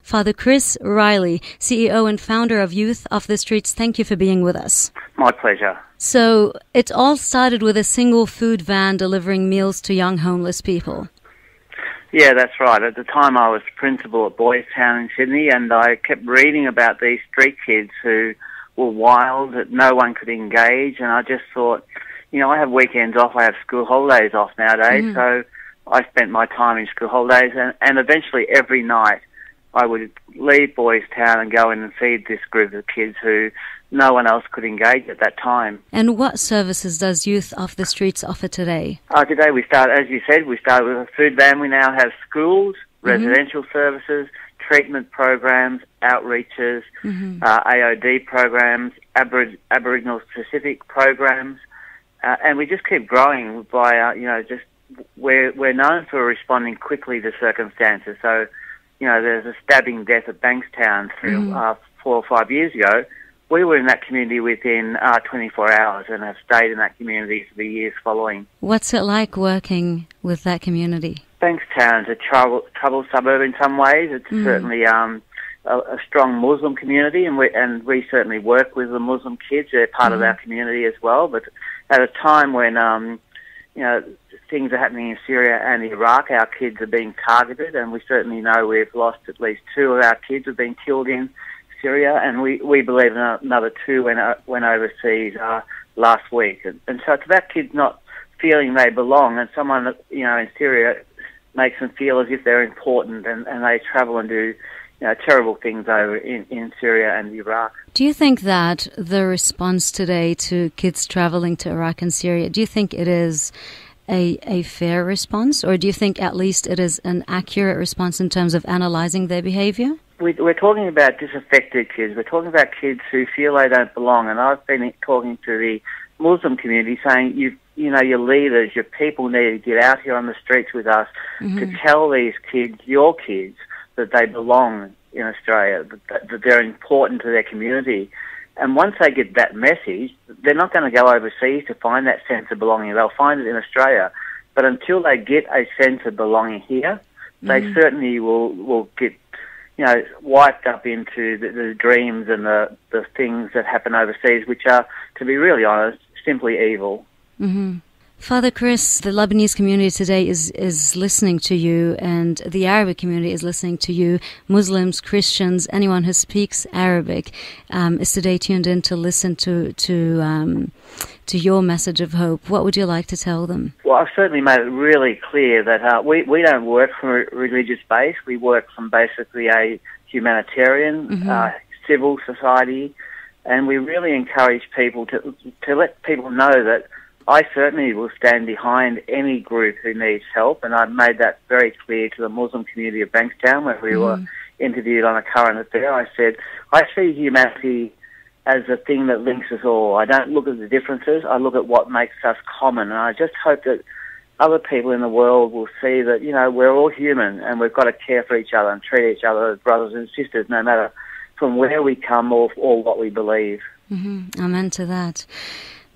Father Chris Riley, CEO and founder of Youth Off the Streets, thank you for being with us. My pleasure. So it all started with a single food van delivering meals to young homeless people. Yeah, that's right. At the time I was principal at Boys Town in Sydney, and I kept reading about these street kids who were wild, that no one could engage, and I just thought, you know, I have weekends off, I have school holidays off nowadays, so I spent my time in school holidays, and eventually every night I would leave Boys Town and go in and feed this group of kids who no one else could engage at that time. And what services does Youth Off the Streets offer today? Today we start, as you said, we started with a food van. We now have schools, residential services, treatment programs, outreaches, AOD programs, Aboriginal-specific programs, and we just keep growing by, we're known for responding quickly to circumstances. So, you know, there's a stabbing death at Bankstown 4 or 5 years ago. We were in that community within 24 hours and have stayed in that community for the years following. What's it like working with that community? Bankstown's a troubled suburb in some ways. It's certainly a strong Muslim community, and we certainly work with the Muslim kids. They're part of our community as well. But at a time when things are happening in Syria and Iraq, our kids are being targeted, and we certainly know we've lost at least 2 of our kids have been killed in Syria, and we believe another 2 went overseas last week. And so it's about kids not feeling they belong, and someone, you know, in Syria makes them feel as if they're important, and they travel and do, you know, terrible things over in Syria and Iraq. Do you think that the response today to kids traveling to Iraq and Syria, do you think it is a fair response, or do you think at least it is an accurate response in terms of analysing their behaviour? We're talking about disaffected kids. We're talking about kids who feel they don't belong, and I've been talking to the Muslim community saying, you know, your leaders, your people need to get out here on the streets with us to tell these kids, your kids, that they belong in Australia, that they're important to their community. And once they get that message, they're not going to go overseas to find that sense of belonging. They'll find it in Australia. But until they get a sense of belonging here, they certainly will get, you know, wiped up into the dreams and the things that happen overseas, which are, to be really honest, simply evil. Father Chris, the Lebanese community today is listening to you, and the Arabic community is listening to you. Muslims, Christians, anyone who speaks Arabic is today tuned in to listen to your message of hope. What would you like to tell them? Well, I've certainly made it really clear that we don't work from a religious base. We work from basically a humanitarian, civil society, and we really encourage people to let people know that I certainly will stand behind any group who needs help, and I've made that very clear to the Muslim community of Bankstown when we were interviewed on a current affair. I said, I see humanity as a thing that links us all. I don't look at the differences, I look at what makes us common, and I just hope that other people in the world will see that, you know, we're all human and we've got to care for each other and treat each other as brothers and sisters, no matter from where we come or what we believe. Amen to that.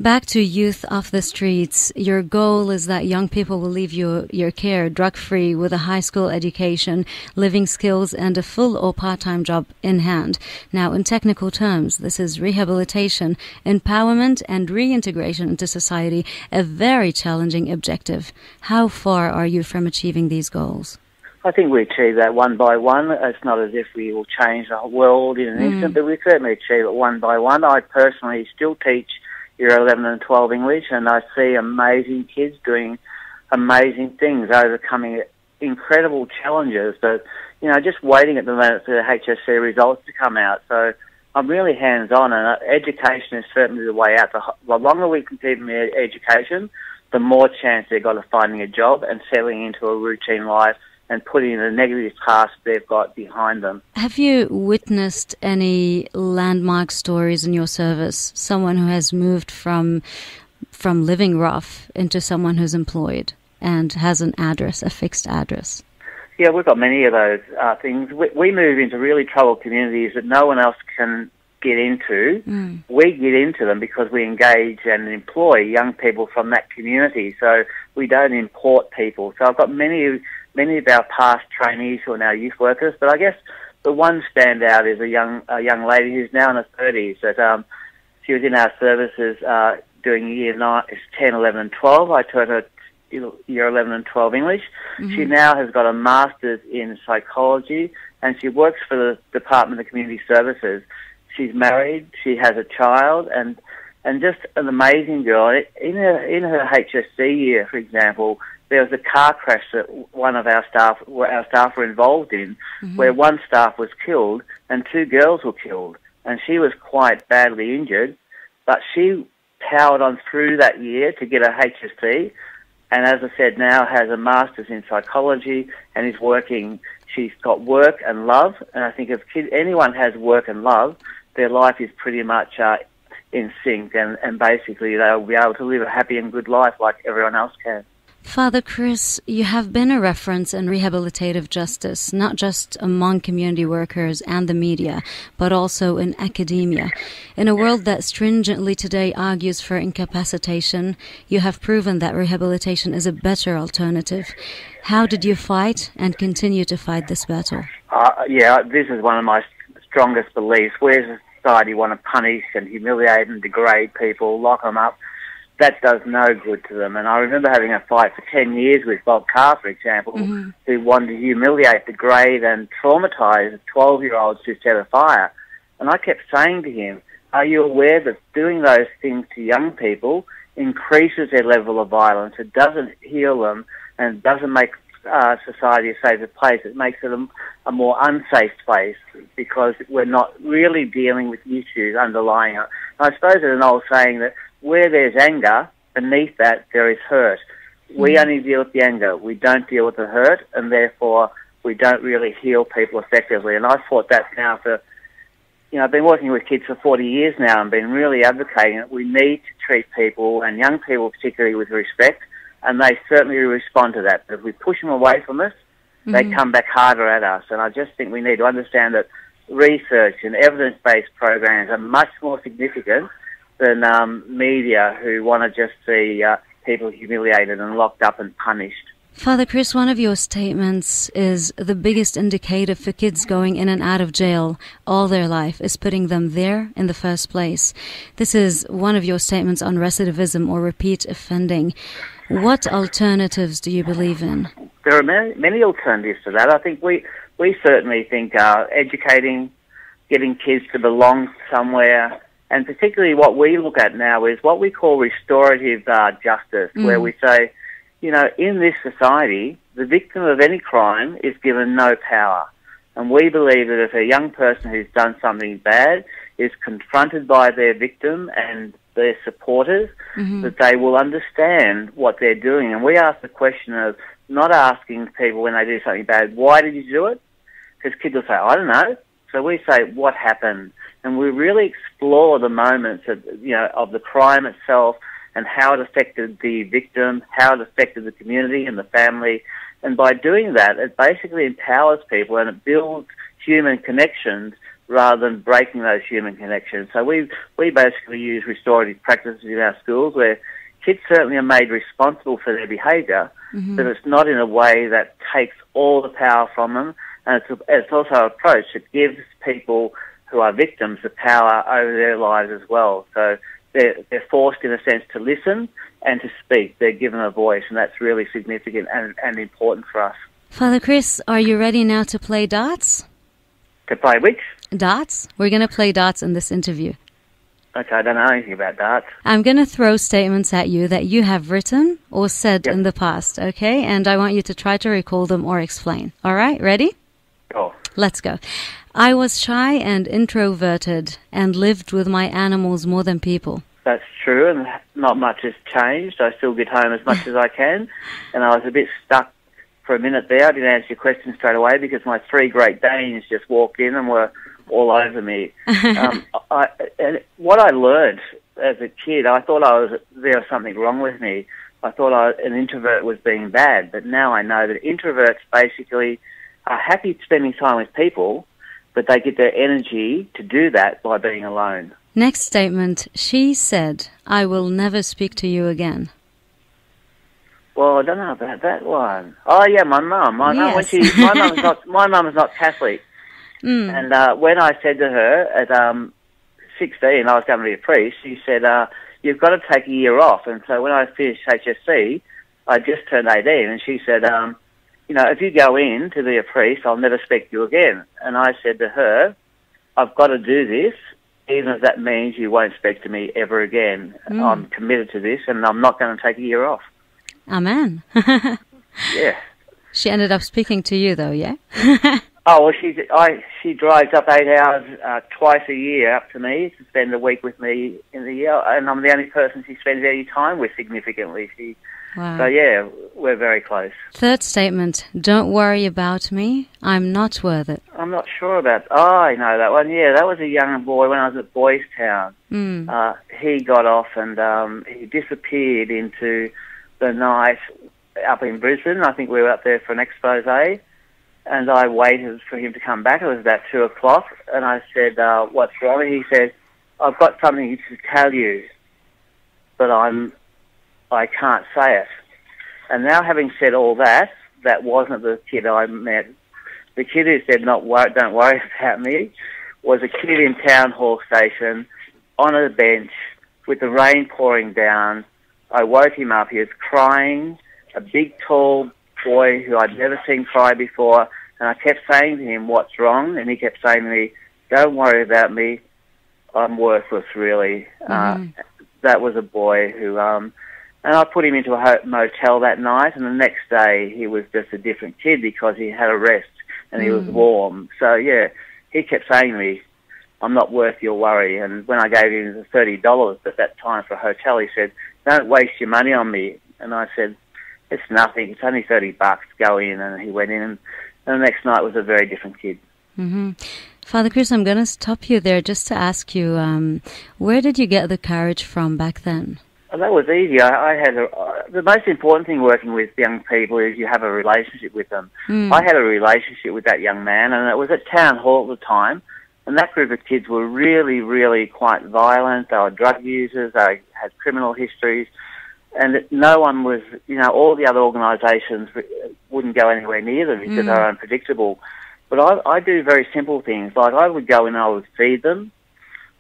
Back to Youth Off the Streets, your goal is that young people will leave your care drug-free with a high school education, living skills, and a full or part-time job in hand. Now, in technical terms, this is rehabilitation, empowerment, and reintegration into society, a very challenging objective. How far are you from achieving these goals? I think we achieve that one by one. It's not as if we will change the whole world in an instant, but we certainly achieve it one by one. I personally still teach Year 11 and 12 English, and I see amazing kids doing amazing things, overcoming incredible challenges, but, you know, just waiting at the moment for the HSC results to come out. So I'm really hands-on, and education is certainly the way out. The longer we can keep them in education, the more chance they've got of finding a job and settling into a routine life and putting the negative past they've got behind them. Have you witnessed any landmark stories in your service? Someone who has moved from living rough into someone who's employed and has an address, a fixed address? Yeah, we've got many of those things. We move into really troubled communities that no one else can get into. We get into them because we engage and employ young people from that community. So we don't import people. So I've got many of our past trainees who are now youth workers, but I guess the one standout is a young lady who's now in her 30s. That she was in our services doing year 9, 10, 11, and 12. I taught her year 11 and 12 English. Mm-hmm. She now has got a master's in psychology, and she works for the Department of Community Services. She's married. She has a child, and just an amazing girl. In her HSC year, for example, there was a car crash that one of our staff were involved in, mm-hmm. where one staff was killed and 2 girls were killed, and she was quite badly injured, but she powered on through that year to get her HSC, and as I said, now has a master's in psychology and is working. She's got work and love, and I think if anyone has work and love, their life is pretty much in sync, and basically they'll be able to live a happy and good life like everyone else can. Father Chris, you have been a reference in rehabilitative justice, not just among community workers and the media, but also in academia. In a world that stringently today argues for incapacitation, you have proven that rehabilitation is a better alternative. How did you fight and continue to fight this battle? This is one of my strongest beliefs. We as a society want to punish and humiliate and degrade people, lock them up. That does no good to them. And I remember having a fight for 10 years with Bob Carr, for example, mm-hmm. who wanted to humiliate, degrade and traumatise 12-year-olds who set a fire. And I kept saying to him, are you aware that doing those things to young people increases their level of violence? It doesn't heal them and doesn't make society a safer place. It makes it a more unsafe place because we're not really dealing with issues underlying it. And I suppose there's an old saying that where there's anger, beneath that there is hurt. We only deal with the anger. We don't deal with the hurt, and therefore we don't really heal people effectively. And I've fought that now for, I've been working with kids for 40 years now and been really advocating that we need to treat people, and young people particularly, with respect, and they certainly respond to that. But if we push them away from us, mm-hmm. they come back harder at us. And I just think we need to understand that research and evidence-based programs are much more significant than media who want to just see people humiliated and locked up and punished. Father Chris, one of your statements is the biggest indicator for kids going in and out of jail all their life is putting them there in the first place. This is one of your statements on recidivism or repeat offending. What alternatives do you believe in? There are many alternatives to that. I think we certainly think educating, getting kids to belong somewhere, and particularly what we look at now is what we call restorative justice, where we say, in this society, the victim of any crime is given no power. And we believe that if a young person who's done something bad is confronted by their victim and their supporters, mm-hmm. that they will understand what they're doing. And we ask the question of not asking people when they do something bad, why did you do it? Because kids will say, I don't know. So we say, what happened? And we really explore the moments of the crime itself and how it affected the victim, how it affected the community and the family. And by doing that, it basically empowers people and it builds human connections rather than breaking those human connections. So we basically use restorative practices in our schools where kids certainly are made responsible for their behaviour, mm-hmm. but it's not in a way that takes all the power from them. And it's also an approach that gives people who are victims the power over their lives as well. So they're forced, in a sense, to listen and to speak. They're given a voice, and that's really significant and important for us. Father Chris, are you ready now to play darts? To play which? Darts. We're going to play darts in this interview. Okay, I don't know anything about darts. I'm going to throw statements at you that you have written or said in the past, okay? And I want you to try to recall them or explain. All right, ready? Sure. Let's go. I was shy and introverted and lived with my animals more than people. That's true, and not much has changed. I still get home as much as I can, and I was a bit stuck for a minute there. I didn't answer your question straight away because my 3 Great Danes just walked in and were all over me. And what I learned as a kid, I thought there was something wrong with me. I thought an introvert was being bad, but now I know that introverts basically are happy spending time with people, but they get their energy to do that by being alone. Next statement, she said, I will never speak to you again. Well, I don't know about that one. Oh, yeah, my mum. My mum's not Catholic. And when I said to her at 16, I was going to be a priest, she said, you've got to take a year off. And so when I finished HSC, I just turned 18, and she said, if you go in to be a priest, I'll never speak to you again. And I said to her, I've got to do this, even if that means you won't speak to me ever again. I'm committed to this, and I'm not going to take a year off. Amen. Yeah. She ended up speaking to you, though, yeah? Oh, well, she drives up 8 hours twice a year up to me to spend a week with me in the year, and I'm the only person she spends any time with significantly. Wow. So, yeah, we're very close. Third statement, don't worry about me, I'm not worth it. I'm not sure about... Oh, I know that one. Yeah, that was a young boy when I was at Boys Town. He got off and he disappeared into the night up in Brisbane. I think we were up there for an expose. And I waited for him to come back. It was about 2 o'clock. And I said, what's wrong? And he said, I've got something to tell you, but I can't say it. And now, having said all that, that wasn't the kid I met. The kid who said, don't worry about me, was a kid in Town Hall Station on a bench with the rain pouring down. I woke him up. He was crying, a big, tall boy who I'd never seen cry before, and I kept saying to him, what's wrong? And he kept saying to me, don't worry about me, I'm worthless, really. That was a boy who, and I put him into a motel that night, and the next day he was just a different kid because he had a rest and he was warm. So, yeah, he kept saying to me, I'm not worth your worry. And when I gave him the $30 at that time for a hotel, he said, don't waste your money on me. And I said, it's nothing. It's only $30. Go in. And he went in, and the next night was a very different kid. Father Chris, I'm going to stop you there just to ask you, where did you get the courage from back then? Well, that was easy. I had the most important thing working with young people is you have a relationship with them. I had a relationship with that young man, and it was at Town Hall at the time. And that group of kids were really, really quite violent. They were drug users. They had criminal histories. And no one was, all the other organisations wouldn't go anywhere near them because they're unpredictable. But I do very simple things. Like I would go in and I would feed them.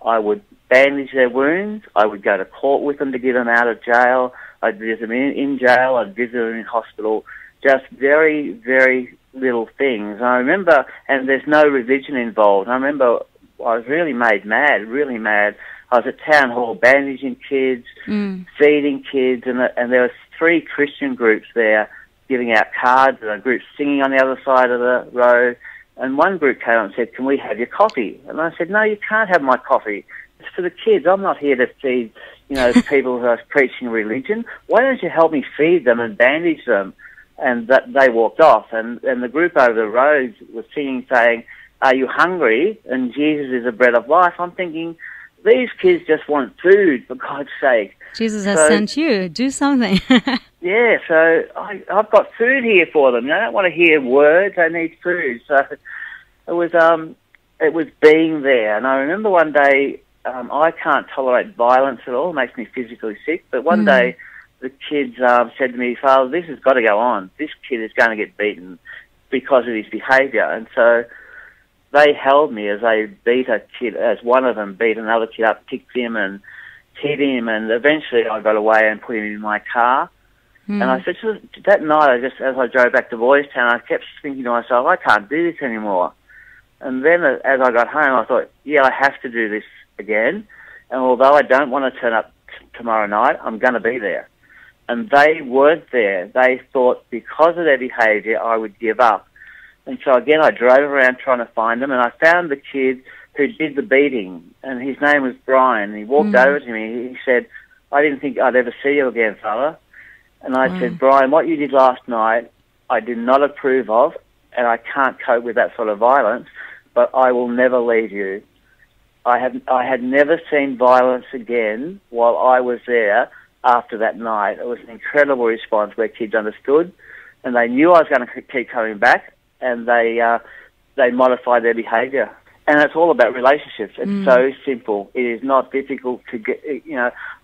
I would bandage their wounds. I would go to court with them to get them out of jail. I'd visit them in jail. I'd visit them in hospital. Just very, very little things. And I remember, and there's no religion involved. I remember I was really made mad, really mad. I was at Town Hall bandaging kids, feeding kids, and there were 3 Christian groups there giving out cards, and a group singing on the other side of the road. And one group came up and said, can we have your coffee? And I said, no, you can't have my coffee. It's for the kids. I'm not here to feed, people who are preaching religion. Why don't you help me feed them and bandage them? And they walked off. And the group over the road was singing, saying, are you hungry? And Jesus is the bread of life. I'm thinking, these kids just want food, for God's sake. Jesus has sent you. Do something. Yeah, so I've got food here for them. They don't want to hear words. They need food. So it was being there. And I remember one day, I can't tolerate violence at all. It makes me physically sick. But one day, the kids said to me, Father, this has got to go on. This kid is going to get beaten because of his behaviour. And so they held me as they beat a kid, as one of them beat another kid up, kicked him and hit him, and eventually I got away and put him in my car. And I said, that night, as I drove back to Boys Town, I kept thinking to myself, I can't do this anymore. And then as I got home, I thought, yeah, I have to do this again. And although I don't want to turn up tomorrow night, I'm going to be there. And they weren't there. They thought because of their behaviour, I would give up. And so again, I drove around trying to find them, and I found the kid who did the beating, and his name was Brian. He walked over to me. He said, I didn't think I'd ever see you again, Father. And I said, Brian, what you did last night, I did not approve of, and I can't cope with that sort of violence, but I will never leave you. I had never seen violence again while I was there after that night. It was an incredible response where kids understood, and they knew I was going to keep coming back, and they modified their behaviour. And it's all about relationships. It's so simple. It is not difficult to get,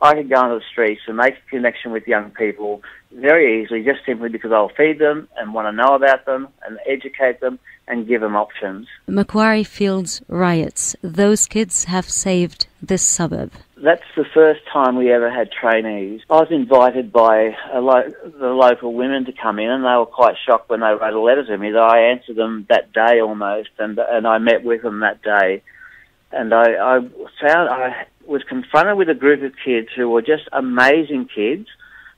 I can go onto the streets and make a connection with young people very easily, just simply because I'll feed them and want to know about them and educate them and give them options. Macquarie Fields riots. Those kids have saved this suburb. That's the first time we ever had trainees. I was invited by the local women to come in, and they were quite shocked when they wrote a letter to me that I answered them that day almost, and I met with them that day. And I was confronted with a group of kids who were just amazing kids,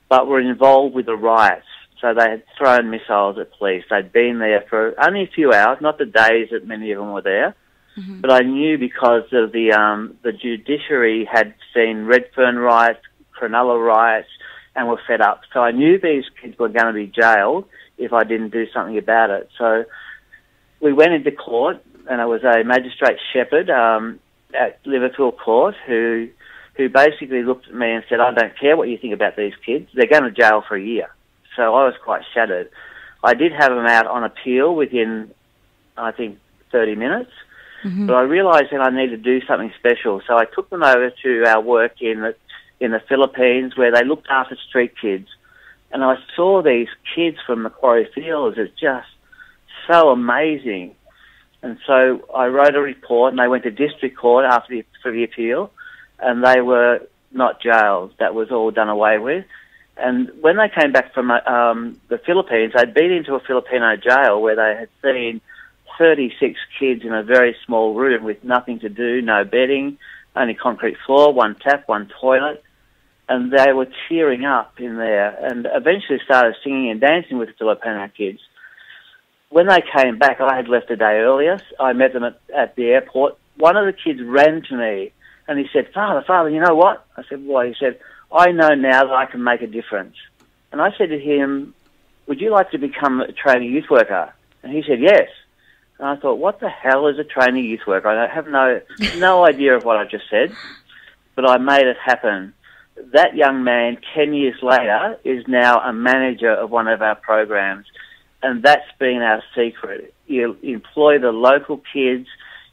but were involved with the riots. So they had thrown missiles at police. They'd been there for only a few hours, not the days that many of them were there. Mm-hmm. But I knew because of the judiciary had seen Redfern riots, Cronulla riots, and were fed up. So I knew these kids were going to be jailed if I didn't do something about it. So we went into court, and it was a magistrate Shepherd at Liverpool Court who basically looked at me and said, "I don't care what you think about these kids. They're going to jail for a year." So I was quite shattered. I did have them out on appeal within, I think, 30 minutes. Mm-hmm. But I realised that I needed to do something special. So I took them over to our work in the Philippines where they looked after street kids. And I saw these kids from Macquarie Fields as just so amazing. And so I wrote a report, and they went to district court for the appeal, and they were not jailed. That was all done away with. And when they came back from the Philippines, they'd been into a Filipino jail where they had seen 36 kids in a very small room with nothing to do, no bedding, only concrete floor, one tap, one toilet. And they were tearing up in there and eventually started singing and dancing with the Filipino kids. When they came back, I had left a day earlier. I met them at the airport. One of the kids ran to me and he said, Father, you know what? I said, "Why?" He said, "I know now that I can make a difference." And I said to him, "Would you like to become a trainee youth worker?" And he said, "Yes." And I thought, what the hell is a trainee youth worker? I have no idea of what I just said, but I made it happen. That young man, 10 years later, is now a manager of one of our programs, and that's been our secret. You employ the local kids,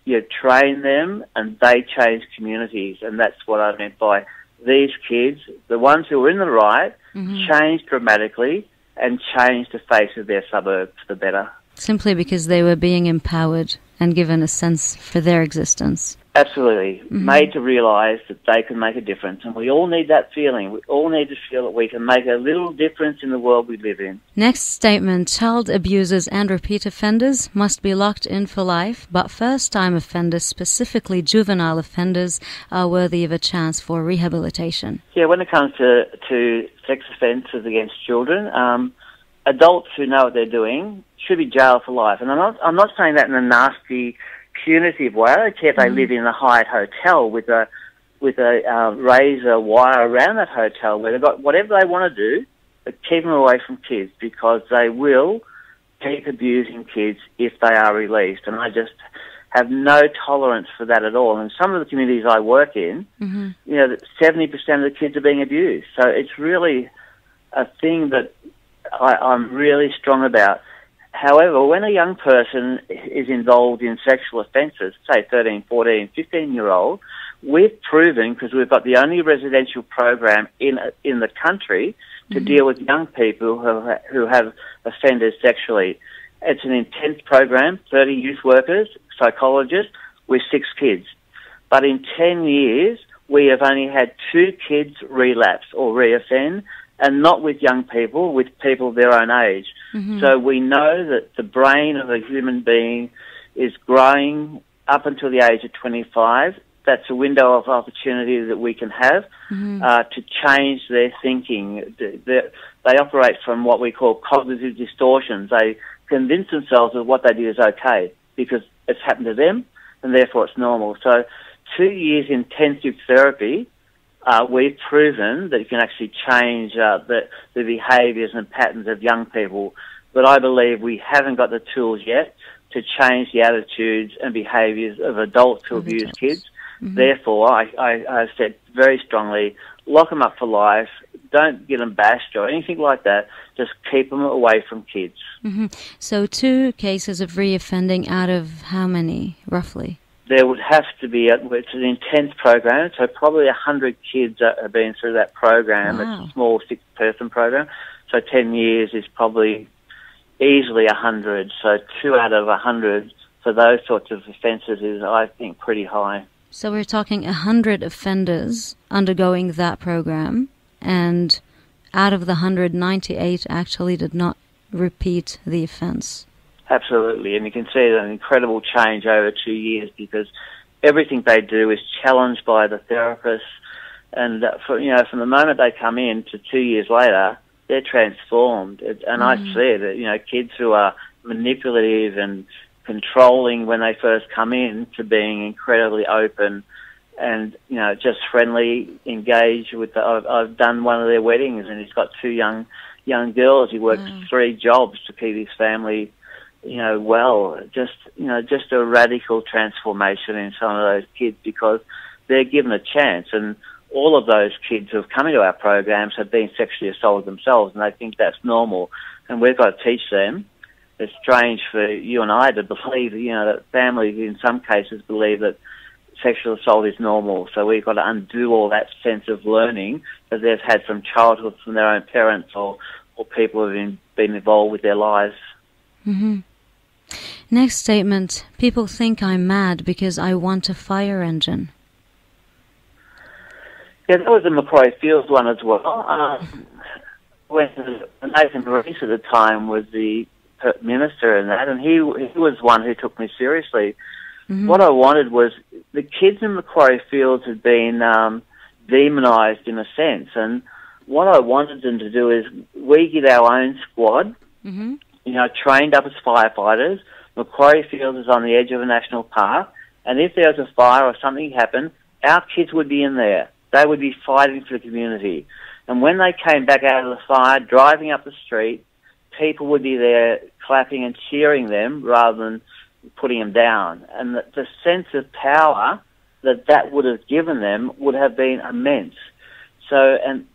you train them, and they change communities, and that's what I meant by these kids, the ones who were in the riot, changed dramatically and changed the face of their suburb for the better. Simply because they were being empowered and given a sense for their existence. Absolutely. Made to realise that they can make a difference. And we all need that feeling. We all need to feel that we can make a little difference in the world we live in. Next statement. Child abusers and repeat offenders must be locked in for life, but first-time offenders, specifically juvenile offenders, are worthy of a chance for rehabilitation. Yeah, when it comes to sex offences against children, adults who know what they're doing should be jailed for life. And I'm not saying that in a nasty, punitive way. I don't care if they live in a Hyatt hotel with a razor wire around that hotel where they've got whatever they want to do, but keep them away from kids because they will keep abusing kids if they are released. And I just have no tolerance for that at all. And some of the communities I work in, 70% of the kids are being abused. So it's really a thing that I'm really strong about. However, when a young person is involved in sexual offences, say 13, 14, 15-year-old, we've proven, because we've got the only residential program in the country to deal with young people who have offended sexually. It's an intense program, 30 youth workers, psychologists, with 6 kids. But in 10 years, we have only had 2 kids relapse or reoffend, and not with young people, with people their own age. So we know that the brain of a human being is growing up until the age of 25. That's a window of opportunity that we can have to change their thinking. They operate from what we call cognitive distortions. They convince themselves that what they did is okay because it's happened to them and therefore it's normal. So 2 years intensive therapy, we've proven that you can actually change the behaviours and patterns of young people. But I believe we haven't got the tools yet to change the attitudes and behaviours of adults who abuse kids. Therefore, I said very strongly, lock them up for life. Don't get them bashed or anything like that. Just keep them away from kids. So 2 cases of reoffending out of how many, roughly? there would have to be, it's an intense program, so probably 100 kids have been through that program. Wow. It's a small 6-person program, so 10 years is probably easily 100, so 2 out of 100 for those sorts of offences is, I think, pretty high. So we're talking 100 offenders undergoing that program, and out of the 198 actually did not repeat the offence. Absolutely, and you can see an incredible change over 2 years because everything they do is challenged by the therapists, and from the moment they come in to 2 years later, they're transformed. And I see that, kids who are manipulative and controlling when they first come in to being incredibly open and, just friendly, engaged with I've done one of their weddings and he's got 2 young girls. He works 3 jobs to keep his family, well. Just a radical transformation in some of those kids because they're given a chance. And all of those kids who have come into our programs have been sexually assaulted themselves and they think that's normal. And we've got to teach them. It's strange for you and I to believe, that families in some cases believe that sexual assault is normal. So we've got to undo all that sense of learning that they've had from childhood from their own parents or people who have been involved with their lives. Mm-hmm. Next statement, people think I'm mad because I want a fire engine. Yeah, that was a Macquarie Fields one as well. When Nathan Rees at the time was the minister in that, and he was one who took me seriously. Mm-hmm. What I wanted was the kids in Macquarie Fields had been demonised in a sense, and what I wanted them to do is we get our own squad, trained up as firefighters. Macquarie Fields is on the edge of a national park, and if there was a fire or something happened, our kids would be in there. They would be fighting for the community. And when they came back out of the fire, driving up the street, people would be there clapping and cheering them rather than putting them down. And the sense of power that would have given them would have been immense. So, and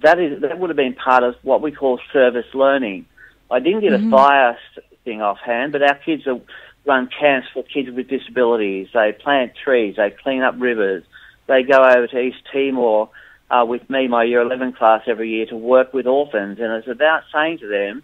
that would have been part of what we call service learning. I didn't get a fire thing offhand, but our kids run camps for kids with disabilities. They plant trees. They clean up rivers. They go over to East Timor with me, my Year 11 class, every year to work with orphans. And it's about saying to them,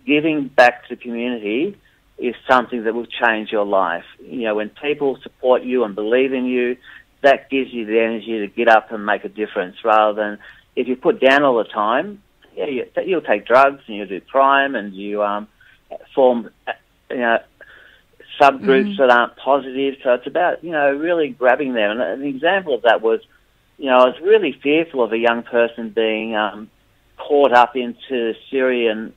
giving back to the community is something that will change your life. When people support you and believe in you, that gives you the energy to get up and make a difference rather than if you put down all the time, you'll take drugs and you'll do crime and you form, subgroups that aren't positive. So it's about, really grabbing them. And an example of that was, I was really fearful of a young person being caught up into the Syrian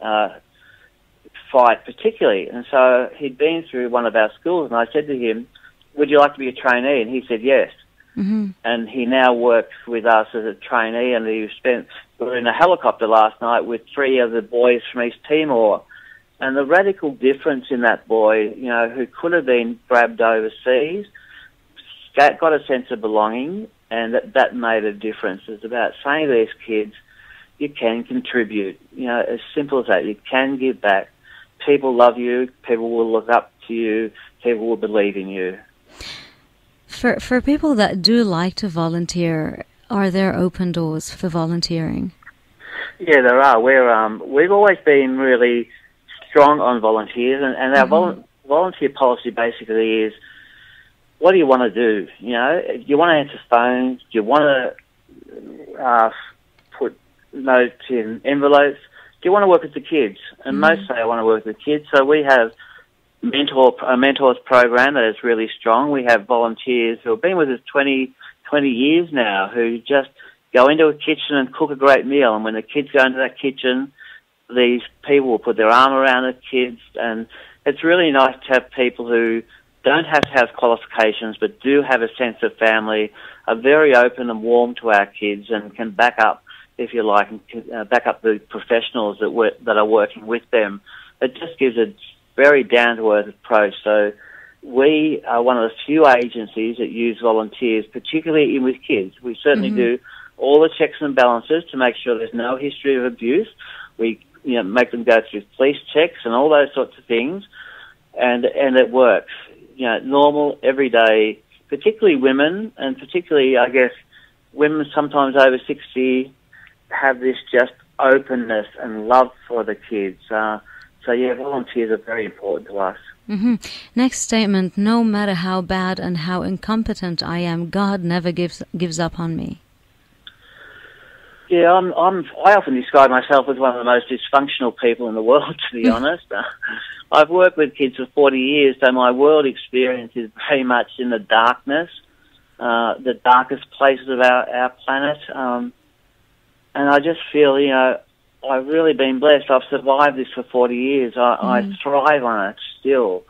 fight particularly. And so he'd been through one of our schools and I said to him, would you like to be a trainee? And he said yes. Mm-hmm. And he now works with us as a trainee and we were in a helicopter last night with 3 of the boys from East Timor. And the radical difference in that boy, who could have been grabbed overseas, got a sense of belonging, and that made a difference. It's about saying to these kids, you can contribute, as simple as that. You can give back. People love you. People will look up to you. People will believe in you. For people that do like to volunteer, are there open doors for volunteering? Yeah, there are. We've always been really strong on volunteers, and our volunteer policy basically is, what do you want to do? Do you want to answer phones? Do you want to put notes in envelopes? Do you want to work with the kids? And most say I want to work with the kids. So we have a mentors program that is really strong. We have volunteers who have been with us 20 years now who just go into a kitchen and cook a great meal. And when the kids go into that kitchen, these people will put their arm around the kids, and it's really nice to have people who don't have to have qualifications but do have a sense of family, are very open and warm to our kids and can back up, if you like, and back up the professionals that are working with them. It just gives a very down-to-earth approach. So we are one of the few agencies that use volunteers, particularly with kids. We certainly do all the checks and balances to make sure there's no history of abuse. We make them go through police checks and all those sorts of things, and it works. Normal, everyday particularly women, and particularly, I guess, women sometimes over 60 have this just openness and love for the kids. So, yeah, volunteers are very important to us. Next statement, no matter how bad and how incompetent I am, God never gives up on me. Yeah, I often describe myself as one of the most dysfunctional people in the world, to be honest. I've worked with kids for 40 years, so my world experience is very much in the darkness, the darkest places of our planet. And I just feel, you know, I've really been blessed. I've survived this for 40 years. I thrive on it still.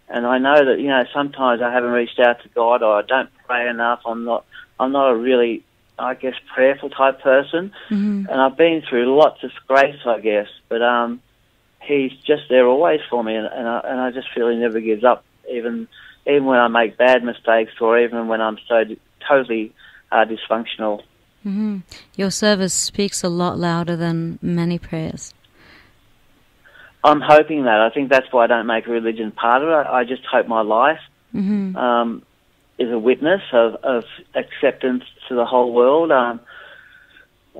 And I know that, you know, sometimes I haven't reached out to God, or I don't pray enough. I'm not a really, I guess, prayerful type person. And I've been through lots of scrapes, I guess. But He's just there always for me, and I just feel He never gives up, even when I make bad mistakes, or even when I'm so totally dysfunctional. Your service speaks a lot louder than many prayers. I'm hoping that. I think that's why I don't make religion part of it. I just hope my life is a witness of acceptance to the whole world.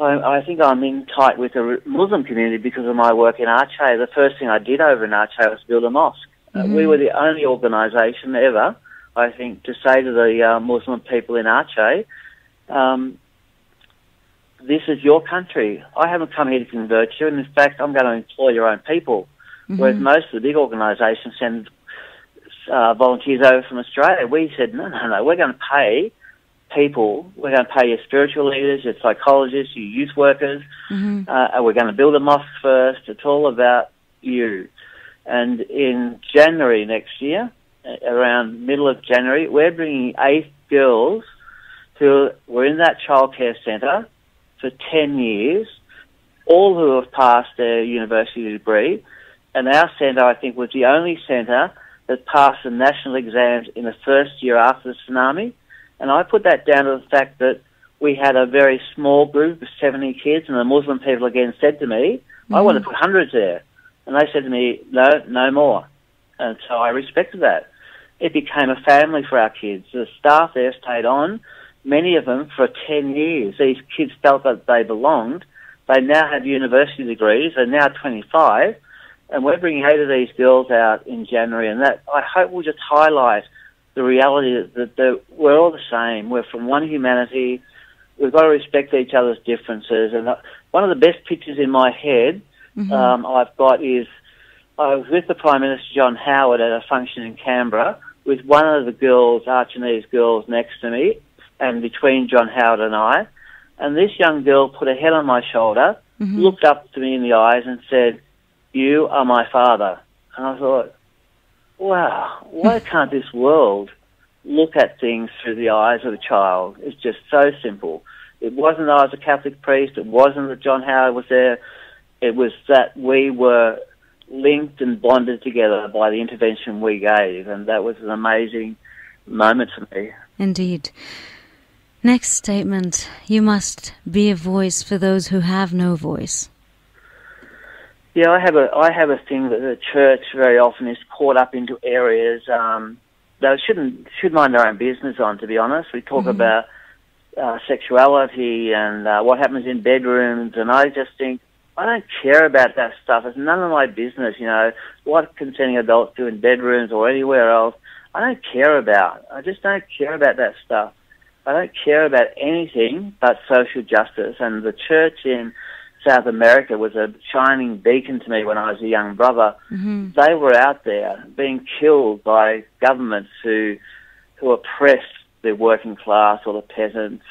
I think I'm in tight with the Muslim community because of my work in Aceh. The first thing I did over in Aceh was build a mosque. We were the only organisation ever, I think, to say to the Muslim people in Aceh, this is your country. I haven't come here to convert you, and in fact, I'm going to employ your own people. Whereas most of the big organisations send volunteers over from Australia. We said, no, we're going to pay people. We're going to pay your spiritual leaders, your psychologists, your youth workers. And we're going to build a mosque first. It's all about you. And in January next year, around middle of January, we're bringing 8 girls who were in that childcare centre for 10 years, all who have passed their university degree. And our centre, I think, was the only centre that passed the national exams in the first year after the tsunami. And I put that down to the fact that we had a very small group of 70 kids, and the Muslim people again said to me, I want to put hundreds there. And they said to me, no more. And so I respected that. It became a family for our kids. The staff there stayed on, many of them for 10 years. These kids felt that they belonged. They now have university degrees. They're now 25. And we're bringing 8 of these girls out in January. And that, I hope, will just highlight the reality that we're all the same. We're from one humanity. We've got to respect each other's differences. And one of the best pictures in my head I've got is I was with the Prime Minister John Howard at a function in Canberra with one of the girls, Archinese girls, next to me and between John Howard and I. And this young girl put her head on my shoulder, looked up to me in the eyes and said, "You are my father." And I thought, wow, why can't this world look at things through the eyes of a child? It's just so simple. It wasn't that I was a Catholic priest. It wasn't that John Howard was there. It was that we were linked and bonded together by the intervention we gave, and that was an amazing moment for me. Indeed. Next statement, you must be a voice for those who have no voice. Yeah, I have a thing that the church very often is caught up into areas that should mind their own business on, to be honest. We talk about sexuality and what happens in bedrooms, and I just think, I don't care about that stuff. It's none of my business, you know, what consenting adults do in bedrooms or anywhere else. I don't care about. I just don't care about that stuff. I don't care about anything but social justice. And the church in South America was a shining beacon to me when I was a young brother. They were out there being killed by governments who oppressed the working class or the peasants,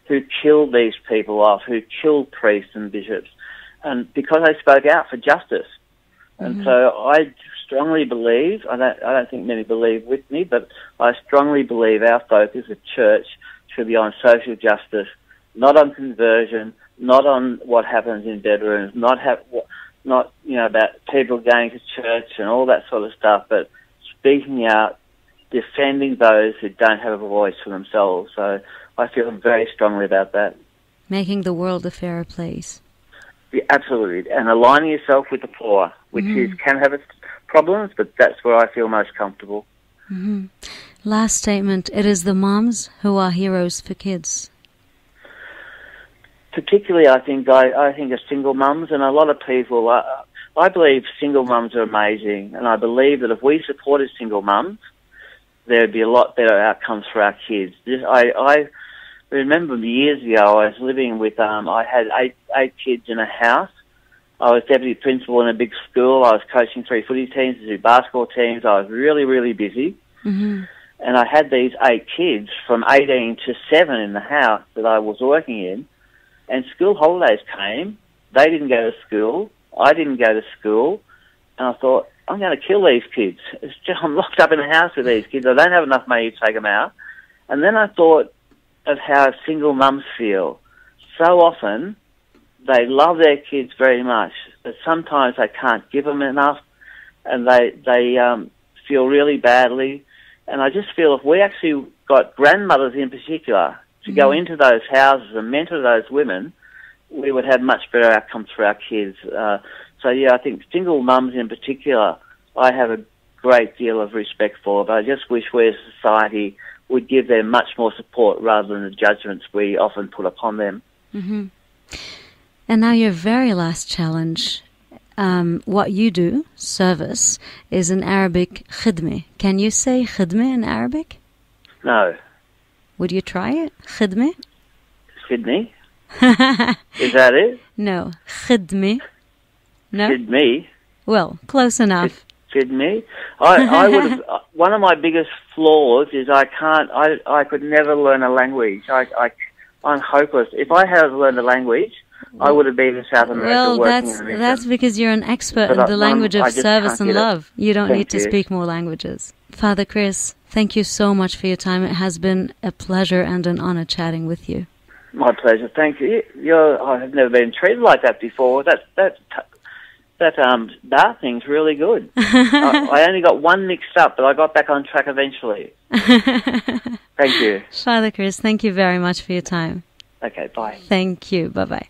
who killed these people off, who killed priests and bishops. And because they spoke out for justice. And so I strongly believe, I don't think many believe with me, but I strongly believe our focus as a church should be on social justice, not on conversion, not on what happens in bedrooms, not about people going to church and all that sort of stuff, but speaking out, defending those who don't have a voice for themselves. So I feel very strongly about that. Making the world a fairer place. Yeah, absolutely, and aligning yourself with the poor, which can have its problems, but that's where I feel most comfortable. Last statement, it is the moms who are heroes for kids. Particularly, I think of single mums, and a lot of people. I believe single mums are amazing, and I believe that if we supported single mums, there'd be a lot better outcomes for our kids. I remember years ago, I was living with. I had eight kids in a house. I was deputy principal in a big school. I was coaching 3 footy teams, 2 basketball teams. I was really, really busy. Mm-hmm. And I had these 8 kids from 18 to 7 in the house that I was working in. And school holidays came. They didn't go to school. I didn't go to school. And I thought, I'm going to kill these kids. I'm locked up in the house with these kids. I don't have enough money to take them out. And then I thought of how single mums feel. So often, they love their kids very much, but sometimes they can't give them enough, and they feel really badly. And I just feel if we actually got grandmothers in particular to go into those houses and mentor those women, we would have much better outcomes for our kids. So yeah, I think single mums in particular, I have a great deal of respect for, but I just wish we as a society would give them much more support rather than the judgments we often put upon them. Mm-hmm. And now your very last challenge, what you do, service, is in Arabic khidme. Can you say khidme in Arabic? No. Would you try it? Khidme? Sydney? Is that it? No. Khidme. No? Khidme? Well, close enough. Khidme? I would have, one of my biggest flaws is I could never learn a language. I'm hopeless. If I had learned a language, I would have been in South America working in a mission. That's because you're an expert in the language of service and love. You don't need to speak more languages. Father Chris, thank you so much for your time. It has been a pleasure and an honor chatting with you. My pleasure. Thank you. I have never been treated like that before. That dart thing's really good. I only got one mixed up, but I got back on track eventually. Thank you. Father Chris, thank you very much for your time. Okay, bye. Thank you. Bye-bye.